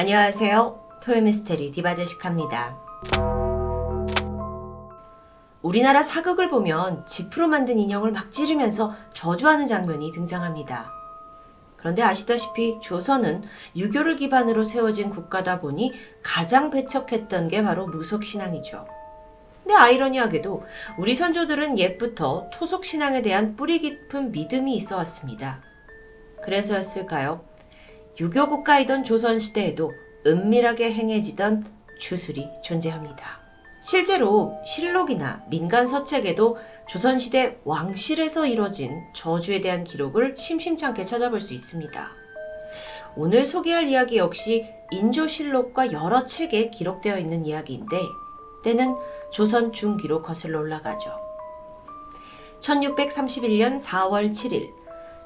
안녕하세요. 토요미스테리 디바제시카입니다. 우리나라 사극을 보면 지프로 만든 인형을 막 찌르면서 저주하는 장면이 등장합니다. 그런데 아시다시피 조선은 유교를 기반으로 세워진 국가다 보니 가장 배척했던 게 바로 무속신앙이죠. 근데 아이러니하게도 우리 선조들은 옛부터 토속신앙에 대한 뿌리 깊은 믿음이 있어 왔습니다. 그래서였을까요? 유교 국가이던 조선시대에도 은밀하게 행해지던 주술이 존재합니다. 실제로 실록이나 민간 서책에도 조선시대 왕실에서 이뤄진 저주에 대한 기록을 심심찮게 찾아볼 수 있습니다. 오늘 소개할 이야기 역시 인조실록과 여러 책에 기록되어 있는 이야기인데 때는 조선 중기로 거슬러 올라가죠. 1631년 4월 7일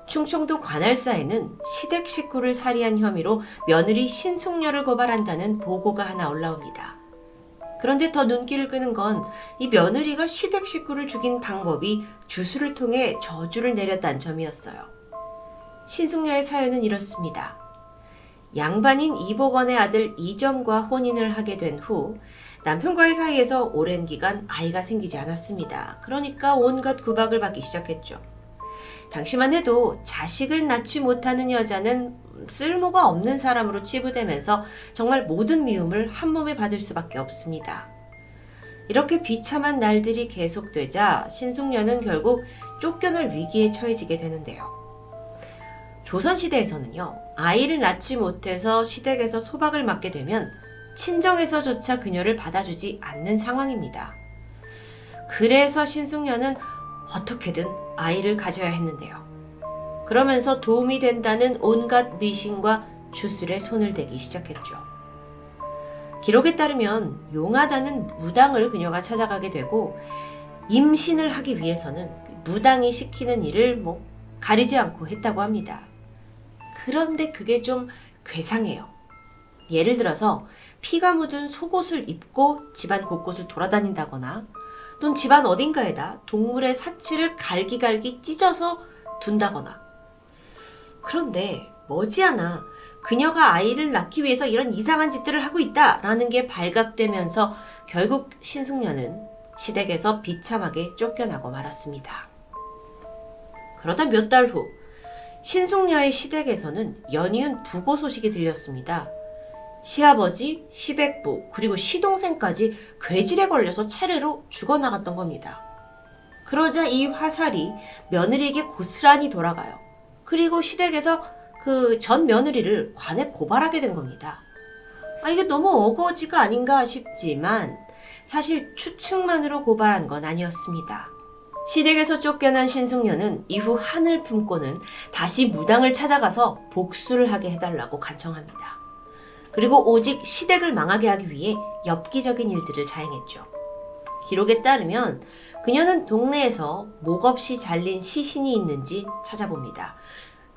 충청도 관할사에는 시댁 식구를 살해한 혐의로 며느리 신숙녀를 고발한다는 보고가 하나 올라옵니다. 그런데 더 눈길을 끄는 건 이 며느리가 시댁 식구를 죽인 방법이 주술을 통해 저주를 내렸다는 점이었어요. 신숙녀의 사연은 이렇습니다. 양반인 이복원의 아들 이점과 혼인을 하게 된 후 남편과의 사이에서 오랜 기간 아이가 생기지 않았습니다. 그러니까 온갖 구박을 받기 시작했죠. 당시만 해도 자식을 낳지 못하는 여자는 쓸모가 없는 사람으로 치부되면서 정말 모든 미움을 한 몸에 받을 수밖에 없습니다. 이렇게 비참한 날들이 계속되자 신숙녀는 결국 쫓겨날 위기에 처해지게 되는데요. 조선시대에서는요, 아이를 낳지 못해서 시댁에서 소박을 맞게 되면 친정에서조차 그녀를 받아주지 않는 상황입니다. 그래서 신숙녀는 어떻게든 아이를 가져야 했는데요. 그러면서 도움이 된다는 온갖 미신과 주술에 손을 대기 시작했죠. 기록에 따르면 용하다는 무당을 그녀가 찾아가게 되고 임신을 하기 위해서는 무당이 시키는 일을 가리지 않고 했다고 합니다. 그런데 그게 좀 괴상해요. 예를 들어서 피가 묻은 속옷을 입고 집안 곳곳을 돌아다닌다거나 또는 집안 어딘가에다 동물의 사체를 갈기갈기 찢어서 둔다거나. 그런데 머지않아 그녀가 아이를 낳기 위해서 이런 이상한 짓들을 하고 있다라는 게 발각되면서 결국 신숙녀는 시댁에서 비참하게 쫓겨나고 말았습니다. 그러다 몇 달 후 신숙녀의 시댁에서는 연이은 부고 소식이 들렸습니다. 시아버지, 시백부, 그리고 시동생까지 괴질에 걸려서 차례로 죽어나갔던 겁니다. 그러자 이 화살이 며느리에게 고스란히 돌아가요. 그리고 시댁에서 그 전 며느리를 관에 고발하게 된 겁니다. 이게 너무 어거지가 아닌가 싶지만 사실 추측만으로 고발한 건 아니었습니다. 시댁에서 쫓겨난 신숙녀는 이후 한을 품고는 다시 무당을 찾아가서 복수를 하게 해달라고 간청합니다. 그리고 오직 시댁을 망하게 하기 위해 엽기적인 일들을 자행했죠. 기록에 따르면 그녀는 동네에서 목 없이 잘린 시신이 있는지 찾아봅니다.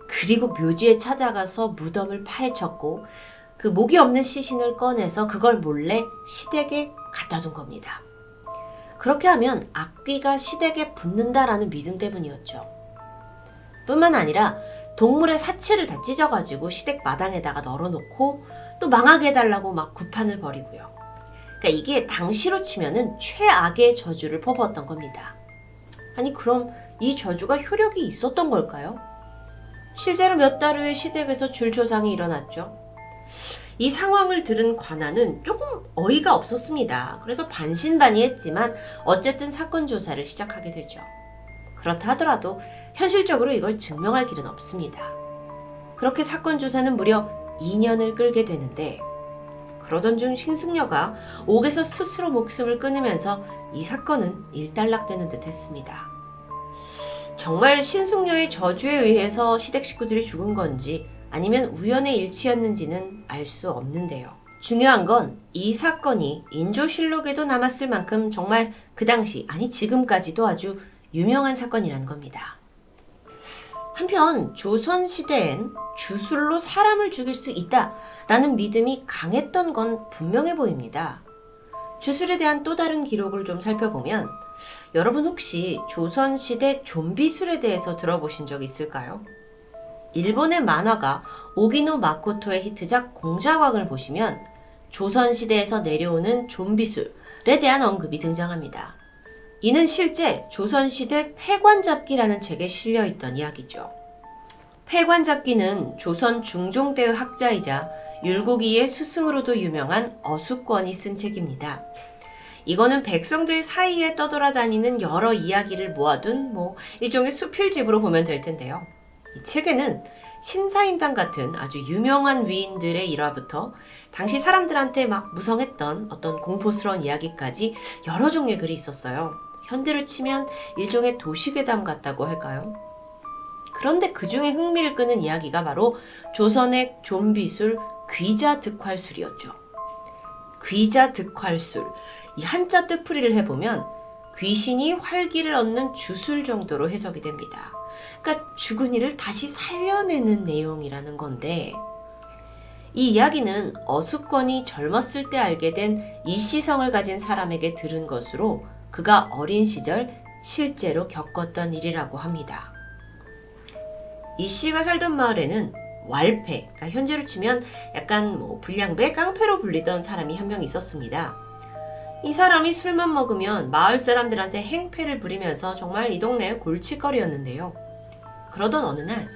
그리고 묘지에 찾아가서 무덤을 파헤쳤고 그 목이 없는 시신을 꺼내서 그걸 몰래 시댁에 갖다 둔 겁니다. 그렇게 하면 악귀가 시댁에 붙는다라는 믿음 때문이었죠. 뿐만 아니라 동물의 사체를 다 찢어가지고 시댁 마당에다가 널어놓고 또 망하게 해달라고 막 구판을 벌이고요. 그러니까 이게 당시로 치면은 최악의 저주를 퍼부었던 겁니다. 아니 그럼 이 저주가 효력이 있었던 걸까요? 실제로 몇 달 후에 시댁에서 줄초상이 일어났죠. 이 상황을 들은 관아는 조금 어이가 없었습니다. 그래서 반신반의했지만 어쨌든 사건 조사를 시작하게 되죠. 그렇다 하더라도 현실적으로 이걸 증명할 길은 없습니다. 그렇게 사건 조사는 무려 2년을 끌게 되는데 그러던 중 신숙녀가 옥에서 스스로 목숨을 끊으면서 이 사건은 일단락되는 듯 했습니다. 정말 신숙녀의 저주에 의해서 시댁 식구들이 죽은 건지 아니면 우연의 일치였는지는 알 수 없는데요. 중요한 건 이 사건이 인조실록에도 남았을 만큼 정말 그 당시, 아니 지금까지도 아주 유명한 사건이라는 겁니다. 한편 조선시대엔 주술로 사람을 죽일 수 있다라는 믿음이 강했던 건 분명해 보입니다. 주술에 대한 또 다른 기록을 좀 살펴보면 여러분 혹시 조선시대 좀비술에 대해서 들어보신 적 있을까요? 일본의 만화가 오기노 마코토의 히트작 공자왕을 보시면 조선시대에서 내려오는 좀비술에 대한 언급이 등장합니다. 이는 실제 조선시대 패관잡기라는 책에 실려있던 이야기죠. 패관잡기는 조선 중종대의 학자이자 율곡이의 스승으로도 유명한 어숙권이 쓴 책입니다. 이거는 백성들 사이에 떠돌아다니는 여러 이야기를 모아둔 일종의 수필집으로 보면 될 텐데요. 이 책에는 신사임당 같은 아주 유명한 위인들의 일화부터 당시 사람들한테 막 무성했던 어떤 공포스러운 이야기까지 여러 종류의 글이 있었어요. 현대로 치면 일종의 도시괴담 같다고 할까요? 그런데 그 중에 흥미를 끄는 이야기가 바로 조선의 좀비술 귀자득활술이었죠. 귀자득활술, 이 한자 뜻풀이를 해보면 귀신이 활기를 얻는 주술 정도로 해석이 됩니다. 그러니까 죽은 이를 다시 살려내는 내용이라는 건데, 이 이야기는 어숙권이 젊었을 때 알게 된 이씨성을 가진 사람에게 들은 것으로 그가 어린 시절 실제로 겪었던 일이라고 합니다. 이씨가 살던 마을에는 왈패, 그러니까 현재로 치면 약간 불량배, 깡패로 불리던 사람이 한 명 있었습니다. 이 사람이 술만 먹으면 마을 사람들한테 행패를 부리면서 정말 이 동네의 골칫거리였는데요. 그러던 어느 날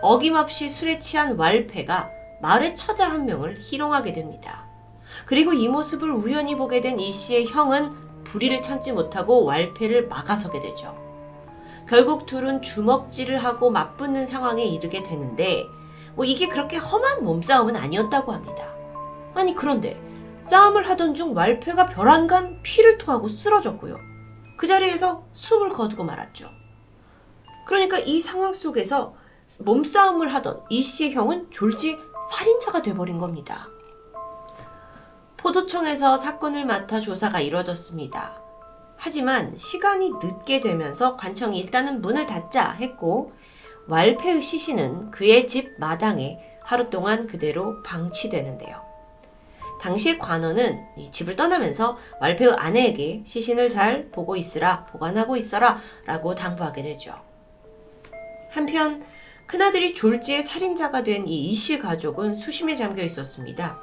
어김없이 술에 취한 왈패가 마을의 처자 한 명을 희롱하게 됩니다. 그리고 이 모습을 우연히 보게 된 이 씨의 형은 불의를 참지 못하고 왈패를 막아서게 되죠. 결국 둘은 주먹질을 하고 맞붙는 상황에 이르게 되는데 이게 그렇게 험한 몸싸움은 아니었다고 합니다. 아니 그런데 싸움을 하던 중 왈패가 벼랑간 피를 토하고 쓰러졌고요. 그 자리에서 숨을 거두고 말았죠. 그러니까 이 상황 속에서 몸싸움을 하던 이 씨의 형은 졸지 살인자가 돼버린 겁니다. 포도청에서 사건을 맡아 조사가 이루어졌습니다. 하지만 시간이 늦게 되면서 관청이 일단은 문을 닫자 했고 왈패의 시신은 그의 집 마당에 하루 동안 그대로 방치되는데요. 당시 관원은 이 집을 떠나면서 왈패의 아내에게 시신을 잘 보고 있으라, 보관하고 있어라 라고 당부하게 되죠. 한편 큰아들이 졸지의 살인자가 된 이 이씨 가족은 수심에 잠겨 있었습니다.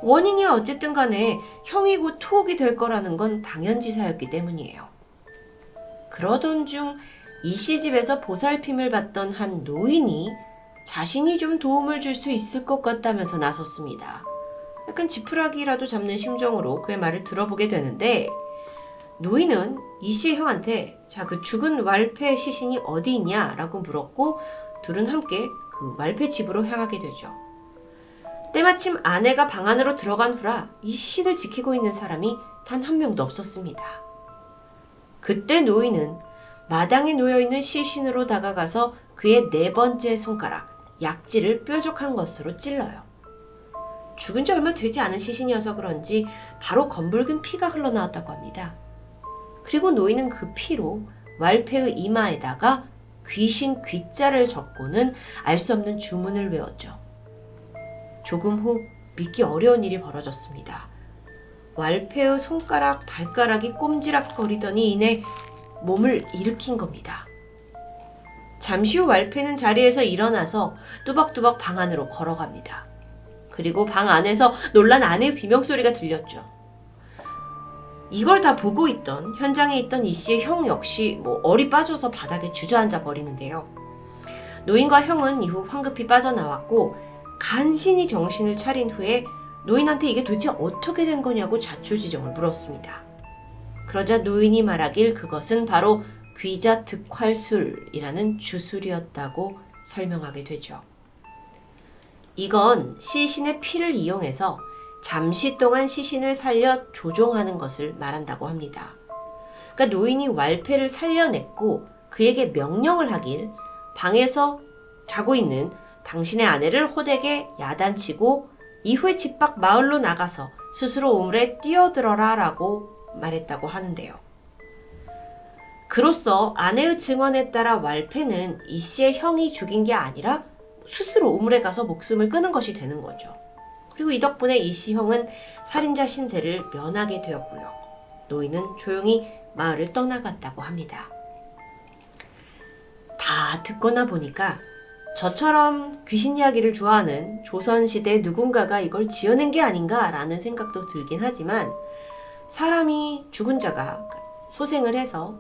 원인이 어쨌든 간에 형이 곧 투옥이 될 거라는 건 당연지사였기 때문이에요. 그러던 중 이씨 집에서 보살핌을 받던 한 노인이 자신이 좀 도움을 줄 수 있을 것 같다면서 나섰습니다. 약간 지푸라기라도 잡는 심정으로 그의 말을 들어보게 되는데 노인은 이씨의 형한테 그 죽은 왈패의 시신이 어디 있냐 라고 물었고 둘은 함께 그 왈패 집으로 향하게 되죠. 때마침 아내가 방 안으로 들어간 후라 이 시신을 지키고 있는 사람이 단 한 명도 없었습니다. 그때 노인은 마당에 놓여있는 시신으로 다가가서 그의 4번째 손가락, 약지를 뾰족한 것으로 찔러요. 죽은 지 얼마 되지 않은 시신이어서 그런지 바로 검붉은 피가 흘러나왔다고 합니다. 그리고 노인은 그 피로 왈패의 이마에다가 귀신 귀자를 적고는 알 수 없는 주문을 외웠죠. 조금 후 믿기 어려운 일이 벌어졌습니다. 왈패의 손가락, 발가락이 꼼지락거리더니 이내 몸을 일으킨 겁니다. 잠시 후 왈패는 자리에서 일어나서 뚜벅뚜벅 방 안으로 걸어갑니다. 그리고 방 안에서 놀란 아내의 비명소리가 들렸죠. 이걸 다 보고 있던 현장에 있던 이 씨의 형 역시 얼이 빠져서 바닥에 주저앉아 버리는데요. 노인과 형은 이후 황급히 빠져나왔고 간신히 정신을 차린 후에 노인한테 이게 도대체 어떻게 된 거냐고 자초지종을 물었습니다. 그러자 노인이 말하길 그것은 바로 귀자득활술이라는 주술이었다고 설명하게 되죠. 이건 시신의 피를 이용해서 잠시 동안 시신을 살려 조종하는 것을 말한다고 합니다. 그러니까 노인이 왈패를 살려냈고 그에게 명령을 하길 방에서 자고 있는 당신의 아내를 호되게 야단치고 이후에 집 밖 마을로 나가서 스스로 우물에 뛰어들어라 라고 말했다고 하는데요. 그로써 아내의 증언에 따라 왈패는 이 씨의 형이 죽인 게 아니라 스스로 우물에 가서 목숨을 끊은 것이 되는 거죠. 그리고 이 덕분에 이 씨 형은 살인자 신세를 면하게 되었고요. 노인은 조용히 마을을 떠나갔다고 합니다. 다 듣거나 보니까 저처럼 귀신 이야기를 좋아하는 조선시대 누군가가 이걸 지어낸 게 아닌가라는 생각도 들긴 하지만 사람이 죽은 자가 소생을 해서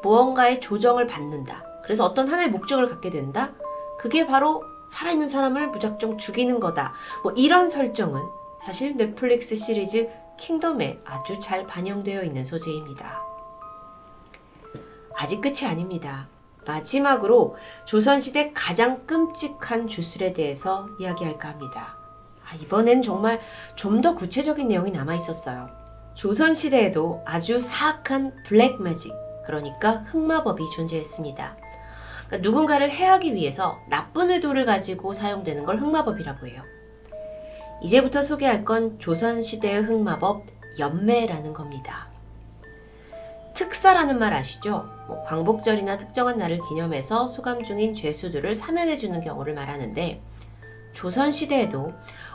무언가의 조정을 받는다. 그래서 어떤 하나의 목적을 갖게 된다. 그게 바로 살아있는 사람을 무작정 죽이는 거다. 뭐 이런 설정은 사실 넷플릭스 시리즈 킹덤에 아주 잘 반영되어 있는 소재입니다. 아직 끝이 아닙니다. 마지막으로 조선시대 가장 끔찍한 주술에 대해서 이야기할까 합니다. 이번엔 정말 좀 더 구체적인 내용이 남아있었어요. 조선시대에도 아주 사악한 블랙 매직, 그러니까 흑마법이 존재했습니다. 그러니까 누군가를 해하기 위해서 나쁜 의도를 가지고 사용되는 걸 흑마법이라고 해요. 이제부터 소개할 건 조선시대의 흑마법 연매라는 겁니다. 특사라는 말 아시죠? 광복절이나 특정한 날을 기념해서 수감 중인 죄수들을 사면해주는 경우를 말하는데 조선시대에도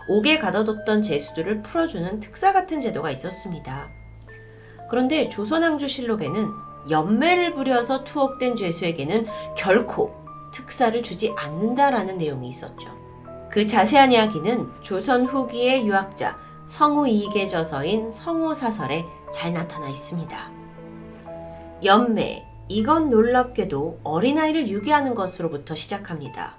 옥에 가둬뒀던 죄수들을 풀어주는 특사 같은 제도가 있었습니다. 그런데 조선왕조실록에는 연매를 부려서 투옥된 죄수에게는 결코 특사를 주지 않는다라는 내용이 있었죠. 그 자세한 이야기는 조선 후기의 유학자 성우이익의 저서인 성우사설에 잘 나타나 있습니다. 연매, 이건 놀랍게도 어린아이를 유기하는 것으로부터 시작합니다.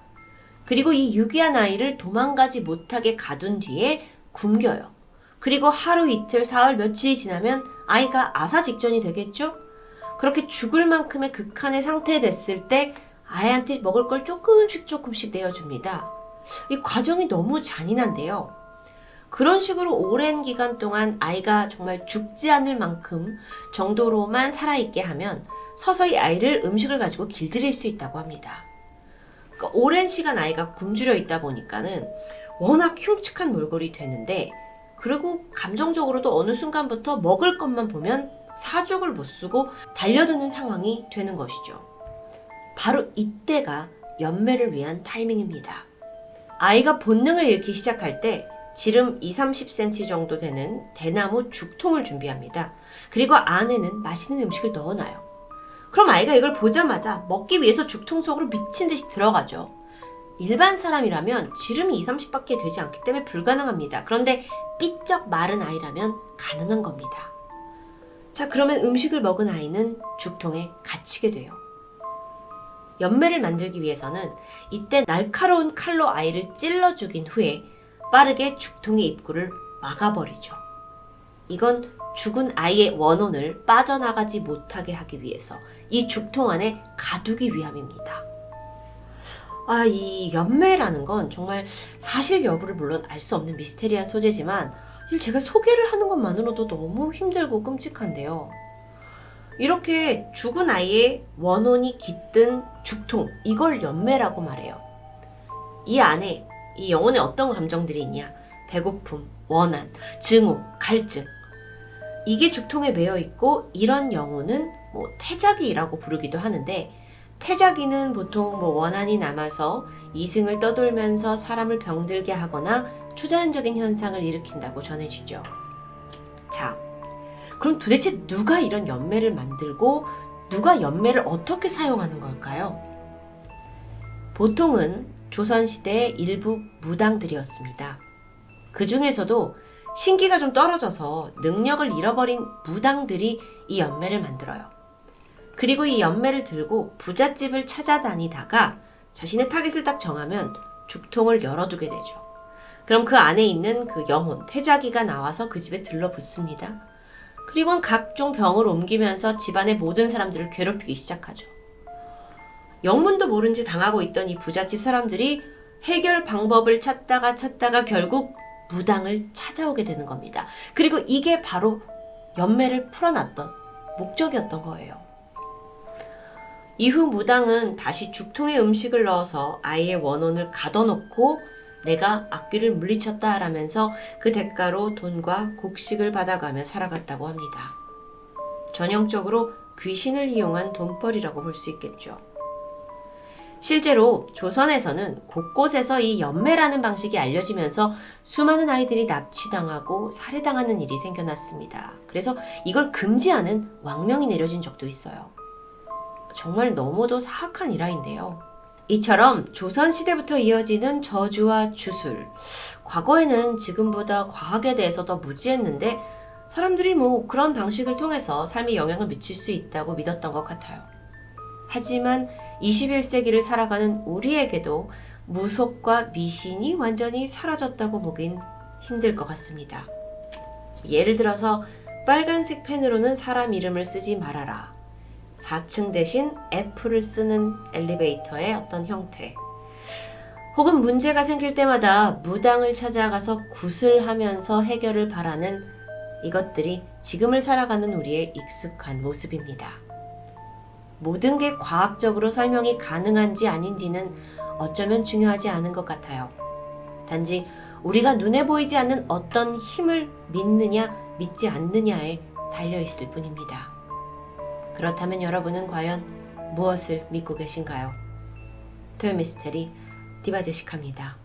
그리고 이 유기한 아이를 도망가지 못하게 가둔 뒤에 굶겨요. 그리고 하루 이틀 사흘 며칠이 지나면 아이가 아사 직전이 되겠죠? 그렇게 죽을 만큼의 극한의 상태에 됐을 때 아이한테 먹을 걸 조금씩 내어줍니다. 이 과정이 너무 잔인한데요. 그런 식으로 오랜 기간 동안 아이가 정말 죽지 않을 만큼 정도로만 살아있게 하면 서서히 아이를 음식을 가지고 길들일 수 있다고 합니다. 그러니까 오랜 시간 아이가 굶주려 있다 보니까는 워낙 흉측한 몰골이 되는데, 그리고 감정적으로도 어느 순간부터 먹을 것만 보면 사족을 못 쓰고 달려드는 상황이 되는 것이죠. 바로 이때가 연매를 위한 타이밍입니다. 아이가 본능을 잃기 시작할 때 지름 20-30cm 정도 되는 대나무 죽통을 준비합니다. 그리고 안에는 맛있는 음식을 넣어놔요. 그럼 아이가 이걸 보자마자 먹기 위해서 죽통 속으로 미친 듯이 들어가죠. 일반 사람이라면 지름이 20-30밖에 되지 않기 때문에 불가능합니다. 그런데 삐쩍 마른 아이라면 가능한 겁니다. 자, 그러면 음식을 먹은 아이는 죽통에 갇히게 돼요. 연매를 만들기 위해서는 이때 날카로운 칼로 아이를 찔러 죽인 후에 빠르게 죽통의 입구를 막아버리죠. 이건 죽은 아이의 원혼을 빠져나가지 못하게 하기 위해서 이 죽통 안에 가두기 위함입니다. 이 연매라는 건 정말 사실 여부를 물론 알 수 없는 미스테리한 소재지만 제가 소개를 하는 것만으로도 너무 힘들고 끔찍한데요. 이렇게 죽은 아이의 원혼이 깃든 죽통, 이걸 연매라고 말해요. 이 안에 이 영혼에 어떤 감정들이 있냐? 배고픔, 원한, 증오, 갈증. 이게 죽통에 매여 있고, 이런 영혼은 태자기라고 부르기도 하는데, 태자기는 보통 원한이 남아서 이승을 떠돌면서 사람을 병들게 하거나 초자연적인 현상을 일으킨다고 전해지죠. 자, 그럼 도대체 누가 이런 연매를 만들고 누가 연매를 어떻게 사용하는 걸까요? 보통은 조선시대의 일부 무당들이었습니다. 그 중에서도 신기가 좀 떨어져서 능력을 잃어버린 무당들이 이 연매를 만들어요. 그리고 이 연매를 들고 부잣집을 찾아다니다가 자신의 타깃을 딱 정하면 죽통을 열어두게 되죠. 그럼 그 안에 있는 그 영혼, 태자기가 나와서 그 집에 들러붙습니다. 그리고는 각종 병을 옮기면서 집안의 모든 사람들을 괴롭히기 시작하죠. 영문도 모른 채 당하고 있던 이 부잣집 사람들이 해결 방법을 찾다가 결국 무당을 찾아오게 되는 겁니다. 그리고 이게 바로 연매를 풀어놨던 목적이었던 거예요. 이후 무당은 다시 죽통에 음식을 넣어서 아이의 원혼을 가둬놓고 내가 악귀를 물리쳤다 라면서 그 대가로 돈과 곡식을 받아가며 살아갔다고 합니다. 전형적으로 귀신을 이용한 돈벌이라고 볼 수 있겠죠. 실제로 조선에서는 곳곳에서 이 연매라는 방식이 알려지면서 수많은 아이들이 납치당하고 살해당하는 일이 생겨났습니다. 그래서 이걸 금지하는 왕명이 내려진 적도 있어요. 정말 너무도 사악한 일화인데요. 이처럼 조선시대부터 이어지는 저주와 주술. 과거에는 지금보다 과학에 대해서 더 무지했는데 사람들이 그런 방식을 통해서 삶에 영향을 미칠 수 있다고 믿었던 것 같아요. 하지만 21세기를 살아가는 우리에게도 무속과 미신이 완전히 사라졌다고 보긴 힘들 것 같습니다. 예를 들어서 빨간색 펜으로는 사람 이름을 쓰지 말아라. 4층 대신 F를 쓰는 엘리베이터의 어떤 형태. 혹은 문제가 생길 때마다 무당을 찾아가서 굿을 하면서 해결을 바라는 이것들이 지금을 살아가는 우리의 익숙한 모습입니다. 모든 게 과학적으로 설명이 가능한지 아닌지는 어쩌면 중요하지 않은 것 같아요. 단지 우리가 눈에 보이지 않는 어떤 힘을 믿느냐 믿지 않느냐에 달려있을 뿐입니다. 그렇다면 여러분은 과연 무엇을 믿고 계신가요? 토요미스테리 디바제시카입니다.